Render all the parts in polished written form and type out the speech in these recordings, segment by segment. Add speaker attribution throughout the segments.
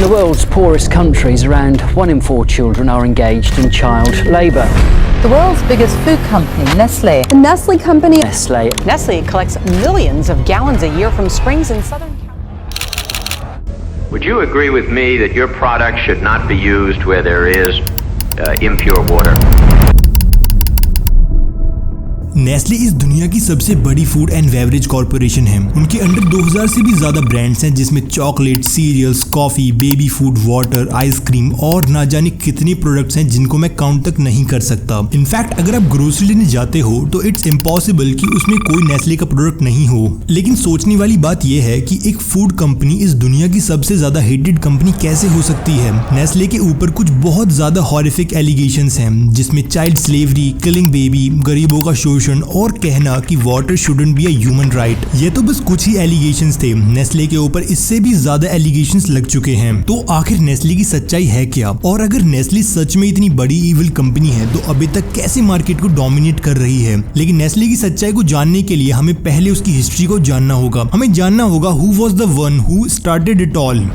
Speaker 1: In the world's poorest countries, around 1 in 4 children are engaged in child labour.
Speaker 2: The world's biggest food company, Nestle.
Speaker 3: The Nestle company.
Speaker 1: Nestle.
Speaker 4: Nestle collects millions of gallons a year from springs in Southern California.
Speaker 5: Would you agree with me that your product should not be used where there is impure water?
Speaker 6: Nestle इस दुनिया की सबसे बड़ी food and beverage corporation है। उनके under 2000 से भी ज्यादा ब्रांड्स हैं, जिसमें chocolate, cereals, coffee, baby food, water, ice cream और ना जाने कितने प्रोडक्ट्स हैं जिनको मैं काउंट तक नहीं कर सकता। इनफैक्ट अगर आप ग्रोसरी लेने जाते हो तो इट्स इम्पॉसिबल कि उसमें कोई नेस्ले का प्रोडक्ट नहीं हो। लेकिन सोचने वाली बात यह है कि एक फूड कंपनी इस दुनिया की सबसे ज्यादा हेटेड कंपनी कैसे हो सकती है। नेस्ले के ऊपर कुछ बहुत ज्यादा हॉरिफिक एलिगेशंस हैं, जिसमें चाइल्ड स्लेवरी, किलिंग बेबी, गरीबों का शोषण और कहना कि water shouldn't be a human right. ये तो बस कुछ ही एलिगेशंस थे। नेस्ले के ऊपर इससे भी ज्यादा एलिगेशंस लग चुके हैं। तो आखिर नेस्ले की सच्चाई है क्या, और अगर नेस्ले सच में इतनी बड़ी इविल कंपनी है तो अभी तक कैसे मार्केट को डोमिनेट कर रही है। लेकिन नेस्ले की सच्चाई को जानने के लिए हमें पहले उसकी हिस्ट्री को जानना होगा। हमें जानना होगा who was the one who started it all.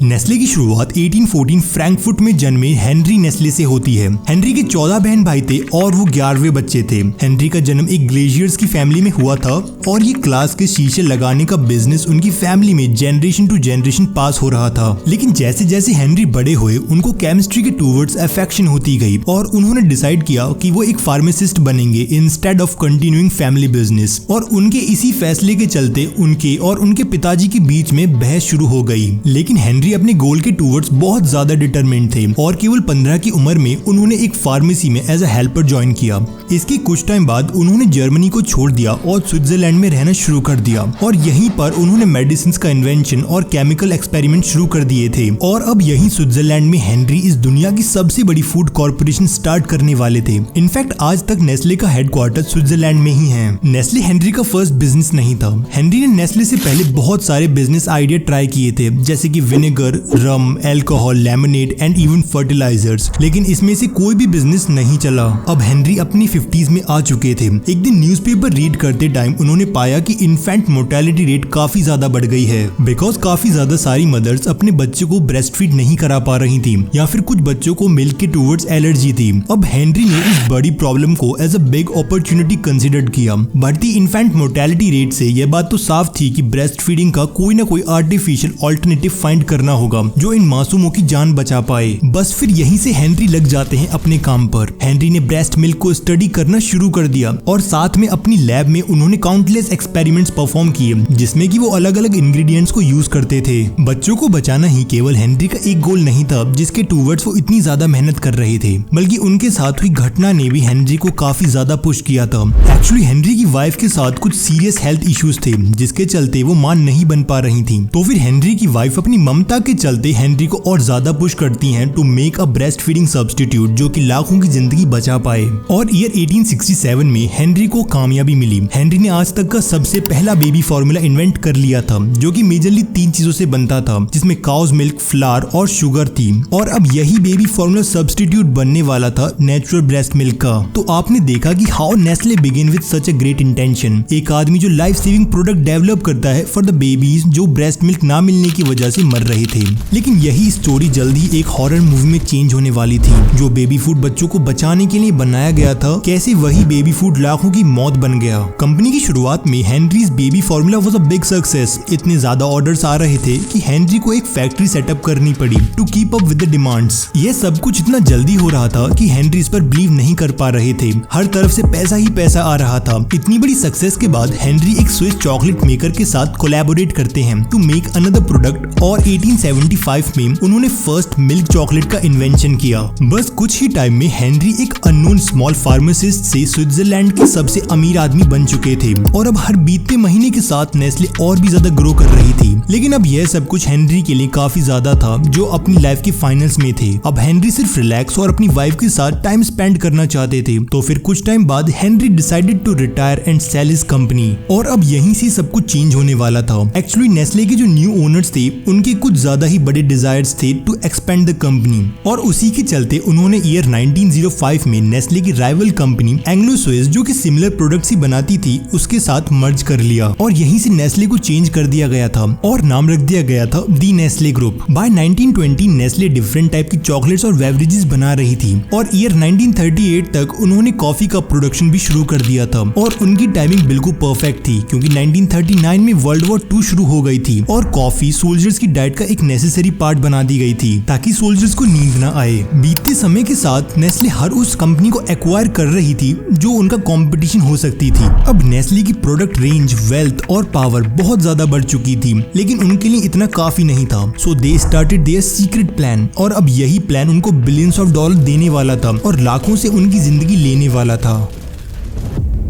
Speaker 6: Nestle की शुरुआत 1814 फ्रैंकफर्ट में जन्मे हेनरी नेस्ले से होती है। हेनरी के 14 बहन भाई थे और वो 11वें बच्चे थे। हेनरी का जन्म एक ग्लेशियर्स की फैमिली में हुआ था और ये ग्लास के शीशे लगाने का बिजनेस उनकी फैमिली में जनरेशन टू जनरेशन पास हो रहा था। लेकिन जैसे जैसे हेनरी बड़े हुए उनको केमिस्ट्री के टूवर्ड्स अफेक्शन होती गई और उन्होंने डिसाइड किया कि वो एक फार्मासिस्ट बनेंगे instead of continuing family business. और उनके इसी फैसले के चलते उनके और उनके पिताजी के बीच में बहस शुरू हो गई। लेकिन हेनरी अपने गोल के टूवर्ड्स बहुत ज्यादा डिटरमिन्ड थे और केवल 15 की उम्र में उन्होंने एक फार्मेसी में एज अ हेल्पर ज्वाइन किया। इसके कुछ टाइम बाद उन्होंने जर्मनी को छोड़ दिया और स्विट्जरलैंड में रहना शुरू कर दिया और यहीं पर उन्होंने मेडिसिन का इन्वेंशन और केमिकल एक्सपेरिमेंट शुरू कर दिए थे। और अब यहीं स्विट्जरलैंड में हेनरी इस दुनिया की सबसे बड़ी फूड कॉर्पोरेशन स्टार्ट करने वाले थे। इनफैक्ट आज तक नेस्ले का हेडक्वार्टर स्विट्जरलैंड में ही है। नेस्ले हेनरी का फर्स्ट बिजनेस नहीं था। हेनरी ने नेस्ले से पहले बहुत सारे बिजनेस आइडिया ट्राई किए थे, जैसे कि vinegar, rum, alcohol, lemonade and even fertilisers, लेकिन इसमें से कोई भी बिजनेस नहीं चला। अब हेनरी अपनी 50s में आ चुके थे। एक दिन न्यूज़पेपर रीड करते टाइम उन्होंने पाया कि इन्फेंट मोर्टेलिटी रेट काफी ज्यादा बढ़ गई है, बिकॉज काफी ज्यादा सारी मदर्स अपने बच्चों को ब्रेस्ट फीड नहीं करा पा रही थी या फिर कुछ बच्चों को मिल्क के टूवर्ड्स एलर्जी थी। अब हेनरी ने इस बड़ी प्रॉब्लम को as a big opportunity consider किया। बढ़ती इन्फेंट मोर्टेलिटी रेट से यह बात तो साफ थी कि ब्रेस्ट फीडिंग का कोई ना कोई आर्टिफिशियल ऑल्टरनेटिव फाइंड करना होगा जो इन मासूमों की जान बचा पाए। बस फिर यहीं से हेनरी लग जाते हैं अपने काम पर। हेनरी ने ब्रेस्ट मिल्क को स्टडी करना शुरू कर दिया और साथ में अपनी लैब में उन्होंने काउंटलेस एक्सपेरिमेंट्स परफॉर्म किए, जिसमें कि वो अलग अलग इंग्रेडिएंट्स को यूज करते थे। बच्चों को बचाना ही केवल हेनरी का एक गोल नहीं था जिसके टूवर्ड्स वो इतनी ज्यादा मेहनत कर रहे थे, बल्कि उनके साथ हुई घटना ने भी हेनरी को काफी ज्यादा पुश किया था। एक्चुअली हेनरी की वाइफ के साथ कुछ सीरियस हेल्थ इश्यूज थे जिसके चलते वो मां नहीं बन पा रही थी। तो फिर हेनरी की वाइफ अपनी ममता के चलते हेनरी को और ज्यादा पुश करती हैं to make a breastfeeding substitute जो कि लाखों की जिंदगी बचा पाए। और ईयर 1867 में हेनरी को कामयाबी मिली। हेनरी ने आज तक का सबसे पहला बेबी फॉर्मूला इन्वेंट कर लिया था जो कि मेजरली 3 चीजों से बनता था, जिसमें काउज मिल्क, फ्लावर और शुगर थी। और अब यही बेबी फॉर्मूला सब्स्टिट्यूट बनने वाला था नेचुरल ब्रेस्ट मिल्क का। तो आपने देखा कि how Nestle begin with such a great intention. एक आदमी जो लाइफ सेविंग प्रोडक्ट डेवलप करता है फॉर द बेबीज जो ब्रेस्ट मिल्क ना मिलने की वजह से मर रहे थे। लेकिन यही स्टोरी जल्दी एक हॉरर मूवी में चेंज होने वाली थी। जो बेबी फूड बच्चों को बचाने के लिए बनाया गया था, कैसे वही बेबी फूड लाखों की मौत बन गया। कंपनी की शुरुआत में Henrys baby formula was a big success. इतने ज्यादा ऑर्डर्स आ रहे थे कि हेनरी को एक फैक्ट्री सेटअप करनी पड़ी to keep up with the demands. यह सब कुछ इतना जल्दी हो रहा था कि हेनरी इस पर बिलीव नहीं कर पा रहे थे। हर तरफ से पैसा ही पैसा आ रहा था। इतनी बड़ी सक्सेस के बाद हेनरी एक स्विस चॉकलेट मेकर के साथ कोलैबोरेट करते हैं टू मेक अनदर प्रोडक्ट और 1875 में उन्होंने फर्स्ट मिल्क चॉकलेट का इन्वेंशन किया। बस कुछ ही टाइम में हेनरी एक अननोन स्मॉल फार्मासिस्ट से स्विट्जरलैंड के सबसे अमीर आदमी बन चुके थे और अब हर बीतते महीने के साथ नेस्ले और भी ज्यादा ग्रो कर रही थी। लेकिन अब यह सब कुछ हेनरी के लिए काफी ज्यादा था जो अपनी लाइफ के फाइनल्स में थे। अब हेनरी सिर्फ रिलैक्स और अपनी वाइफ के साथ टाइम स्पेंड करना चाहते थे। तो फिर कुछ टाइम बाद Henry decided to retire and sell his company. और अब यहीं से सब कुछ चेंज होने वाला था। एक्चुअली नेस्ले के जो न्यू ओनर्स थे उनके कुछ ज्यादा ही बड़े डिजायर्स थे टू एक्सपेंड द कंपनी, और उसी के चलते उन्होंने ईयर 1905 में नेस्ले की राइवल कंपनी एंग्लो स्विस, जो कि सिमिलर प्रोडक्ट्स ही बनाती थी, उसके साथ मर्ज कर लिया और यहीं से नेस्ले को चेंज कर दिया गया था और नाम रख दिया गया था the Nestle group. By 1920 Nestle different type की चॉकलेट्स और बेवरेजेस बना रही थी और ईयर 1938 तक उन्होंने कॉफी का प्रोडक्शन भी शुरू कर दिया था और उनकी टाइमिंग बिल्कुल परफेक्ट थी क्योंकि 1939 में वर्ल्ड वॉर 2 शुरू हो गई थी और कॉफी सोल्जर्स की डाइट का एक नेसेसरी पार्ट बना दी गई थी ताकि सोल्जर्स को नींद न आए। बीतते समय के साथ नेस्ले हर उस कंपनी को एक्वायर कर रही थी जो उनका कंपटीशन हो सकती थी। अब नेस्ले की प्रोडक्ट रेंज, वेल्थ और पावर बहुत ज्यादा बढ़ चुकी थी, लेकिन उनके लिए इतना काफी नहीं था। So they started their secret plan, और अब यही प्लान उनको बिलियंस ऑफ डॉलर देने वाला था और लाखों से उनकी जिंदगी लेने वाला था।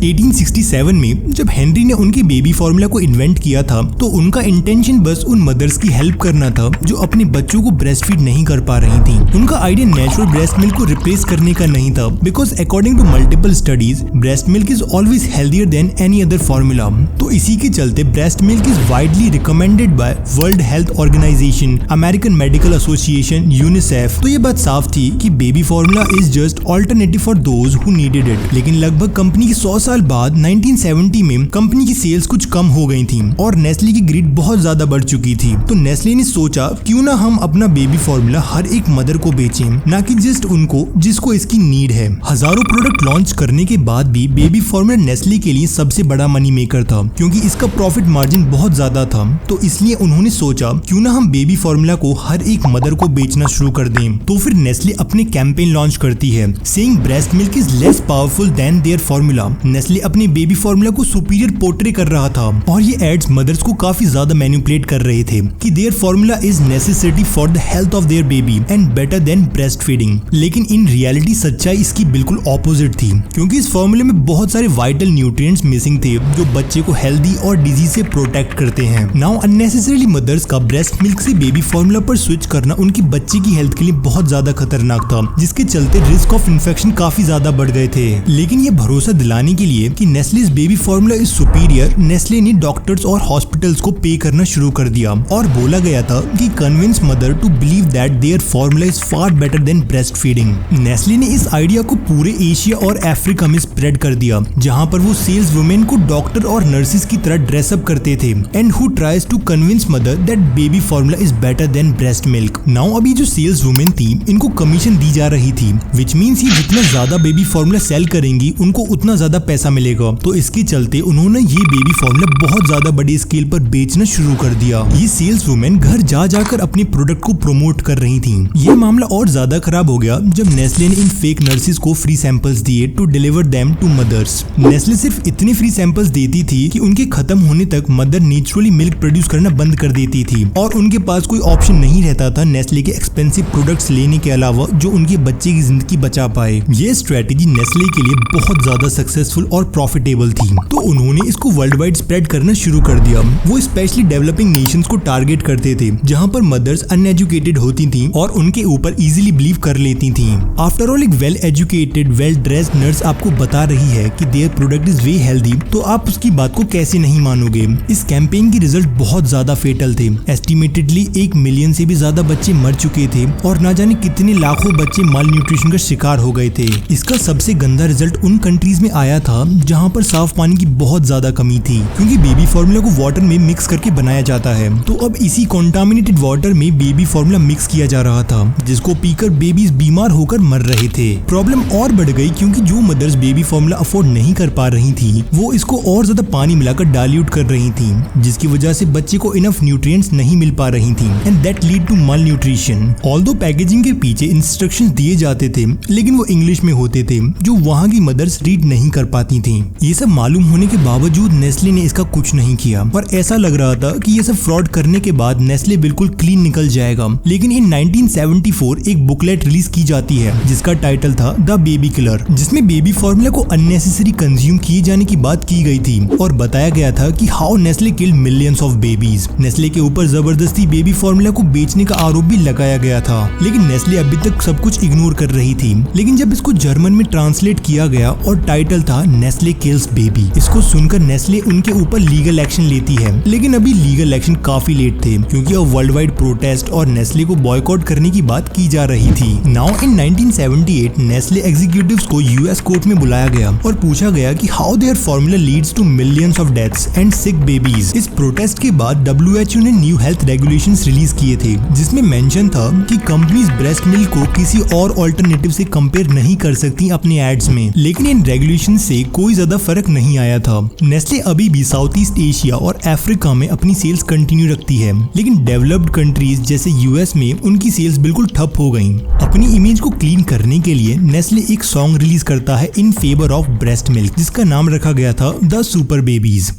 Speaker 6: 1867 में जब हेनरी ने उनके बेबी फॉर्मूला को इन्वेंट किया था तो उनका इंटेंशन बस उन मदर्स की हेल्प करना था जो अपने बच्चों को ब्रेस्ट फीड नहीं कर पा रही थी। उनका आइडिया नेचुरल ब्रेस्ट मिल्क को रिप्लेस करने का नहीं था, because according to multiple studies breast milk is always healthier than any other formula. तो इसी के चलते breast milk is widely recommended by World Health Organization, American Medical Association, UNICEF. तो ये बात साफ थी कि baby formula is just alternative for those who needed it. लेकिन लगभग कंपनी की 100 साल बाद 1970 में कंपनी की सेल्स कुछ कम हो गई थी और नेस्ले की ग्रीड बहुत ज्यादा बढ़ चुकी थी। तो नेस्ले ने सोचा क्यों ना हम अपना बेबी फॉर्मूला हर एक मदर को बेचें, ना कि जस्ट उनको जिसको इसकी नीड है। हजारों प्रोडक्ट लॉन्च करने के बाद भी बेबी फॉर्मूला नेस्ले के लिए सबसे बड़ा मनी मेकर था क्योंकि इसका प्रॉफिट मार्जिन बहुत ज्यादा था। तो इसलिए उन्होंने सोचा क्यों ना हम बेबी फॉर्मूला को हर एक मदर को बेचना शुरू कर दें। तो फिर नेस्ले अपने कैंपेन लॉन्च करती है saying breast milk is less powerful than their formula. Nestle अपने बेबी फॉर्मूला को सुपीरियर पोर्ट्रे कर रहा था और ये एड्स मदर्स को काफी ज्यादा मैनिपुलेट कर रहे थे कि their formula is necessity for the health of their baby and better than breastfeeding. लेकिन इन रियलिटी सच्चाई इसकी बिल्कुल ऑपोजिट थी क्योंकि इस फॉर्मूले में बहुत सारे वाइटल न्यूट्रिएंट्स मिसिंग थे जो बच्चे को हेल्दी और डिजीज से प्रोटेक्ट करते हैं। नाउ अननेसेसरीली मदर्स का ब्रेस्ट मिल्क से बेबी फॉर्मूला पर स्विच करना उनकी बच्चे की हेल्थ के लिए बहुत ज्यादा खतरनाक था, जिसके चलते रिस्क ऑफ इन्फेक्शन काफी ज्यादा बढ़ गए थे। लेकिन ये भरोसा दिलाने के लिए कि Nestle's baby formula is superior, Nestle ने डॉक्टर्स और हॉस्पिटल्स को पे करना शुरू कर दिया और बोला गया था कि convince mother to believe that their formula is far better than breastfeeding. Nestle ने इस आइडिया को पूरे एशिया और अफ्रीका में स्प्रेड कर दिया जहां पर वो सेल्स वुमेन को डॉक्टर और नर्सेस की तरह ड्रेसअप करते थे and who tries to convince mother that baby formula is better than breast milk. Now अभी जो सेल्स वुमेन थी इनको कमीशन दी जा रही थी, विच मीन्स ये जितना ज्यादा बेबी फॉर्मूला सेल करेंगी उनको उतना ज्यादा पैसा मिलेगा। तो इसके चलते उन्होंने ये बेबी फॉर्मूला बहुत ज्यादा बड़ी स्केल पर बेचना शुरू कर दिया। ये सेल्स वुमेन घर जा जाकर अपने प्रोडक्ट को प्रमोट कर रही थी। ये मामला और ज्यादा खराब हो गया जब नेस्ले ने इन फेक नर्सेस को फ्री सैंपल्स दिए to deliver them to mothers. Nestle सिर्फ इतने फ्री सैंपल्स देती थी कि उनके खत्म होने तक मदर नेचुरली मिल्क प्रोड्यूस करना बंद कर देती थी और उनके पास कोई ऑप्शन नहीं रहता था नेस्ले के एक्सपेंसिव प्रोडक्ट्स लेने के अलावा जो उनके बच्चे की जिंदगी बचा पाए। ये स्ट्रेटेजी नेस्ले के लिए बहुत ज्यादा सक्सेसफुल और प्रॉफिटेबल थी, तो उन्होंने इसको वर्ल्ड वाइड स्प्रेड करना शुरू कर दिया। वो स्पेशली डेवलपिंग नेशंस को टारगेट करते थे जहां पर मदर्स अनएजुकेटेड होती थीं और उनके ऊपर इजीली बिलीव कर लेती थीं। आफ्टर ऑल एक well educated well dressed nurse आपको बता रही है कि their product is way healthy, तो आप उसकी बात को कैसे नहीं मानोगे। इस कैंपेन की रिजल्ट बहुत ज्यादा फेटल थे। एस्टिमेटेडली 1 मिलियन से भी ज्यादा बच्चे मर चुके थे और ना जाने कितने लाखों बच्चे माल न्यूट्रिशन का शिकार हो गए थे। इसका सबसे गंदा रिजल्ट उन कंट्रीज में आया था जहां पर साफ पानी की बहुत ज्यादा कमी थी क्योंकि बेबी फॉर्मूला को वाटर में मिक्स करके बनाया जाता है। तो अब इसी कॉन्टामिनेटेड वाटर में बेबी फॉर्मूला मिक्स किया जा रहा था जिसको पीकर बेबीज बीमार होकर मर रहे थे। प्रॉब्लम और बढ़ गई क्योंकि जो मदर्स बेबी फॉर्मूला अफोर्ड नहीं कर पा रही थी वो इसको और ज्यादा पानी मिलाकर डाइल्यूट कर रही थी जिसकी वजह से बच्चे को इनफ न्यूट्रिएंट्स नहीं मिल पा रही थी and that lead to malnutrition. Although packaging के पीछे इंस्ट्रक्शंस दिए जाते थे लेकिन वो इंग्लिश में होते थे जो वहाँ की मदर्स रीड नहीं कर पाती थी। ये सब मालूम होने के बावजूद नेस्ले ने इसका कुछ नहीं किया और ऐसा लग रहा था कि ये सब फ्रॉड करने के बाद नेस्ले बिल्कुल क्लीन निकल जाएगा। लेकिन इन 1974 एक बुकलेट रिलीज की जाती है जिसका टाइटल था द बेबी किलर, जिसमें बेबी फॉर्मूला को अननेसेसरी कंज्यूम किए जाने की बात की गई थी और बताया गया था कि how Nestle killed millions of babies. Nestle के ऊपर जबरदस्ती बेबी फॉर्मूला को बेचने का आरोप भी लगाया गया था लेकिन नेस्ले अभी तक सब कुछ इग्नोर कर रही थी। लेकिन जब इसको जर्मन में ट्रांसलेट किया गया और टाइटल था नेस्ले किल्स बेबी। इसको सुनकर नेस्ले उनके ऊपर लीगल एक्शन लेती है, लेकिन अभी लीगल एक्शन काफी लेट थे क्योंकि अब वर्ल्ड वाइड प्रोटेस्ट और नेस्ले को बॉयकॉट करने की बात की जा रही थी। नाउ इन 1978 नेस्ले एग्जीक्यूटिव्स को यूएस कोर्ट में बुलाया गया और पूछा गया कि how their formula leads to millions of deaths and sick babies. इस प्रोटेस्ट के बाद WHO ने न्यू हेल्थ रेगुलेशंस रिलीज किए थे जिसमें मेंशन था कि कंपनीज ब्रेस्ट मिल्क को किसी और अल्टरनेटिव से कंपेयर नहीं कर सकती अपने एड्स में, लेकिन इन रेगुलेशन से कोई ज्यादा फर्क नहीं आया था। नेस्ले अभी भी साउथ ईस्ट एशिया और अफ्रीका में अपनी सेल्स कंटिन्यू रखती है, लेकिन डेवलप्ड कंट्रीज जैसे यूएस में उनकी सेल्स बिल्कुल ठप हो गईं। अपनी इमेज को क्लीन करने के लिए नेस्ले एक सॉन्ग रिलीज करता है in favour of breast milk जिसका नाम रखा गया था द सुपर बेबीज।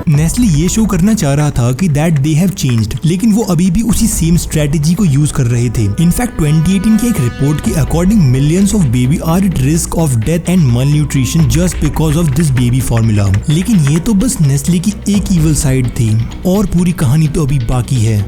Speaker 6: नेस्ले ये शो करना चाह रहा था कि दैट दे हैव चेंज्ड, लेकिन वो अभी भी उसी सेम स्ट्रेटेजी को यूज कर रहे थे। इनफैक्ट 2018 की एक रिपोर्ट के according millions of baby are at risk of death and malnutrition just because of this baby formula. लेकिन ये तो बस नेस्ले की एक इवल साइड थी और पूरी कहानी तो अभी बाकी है।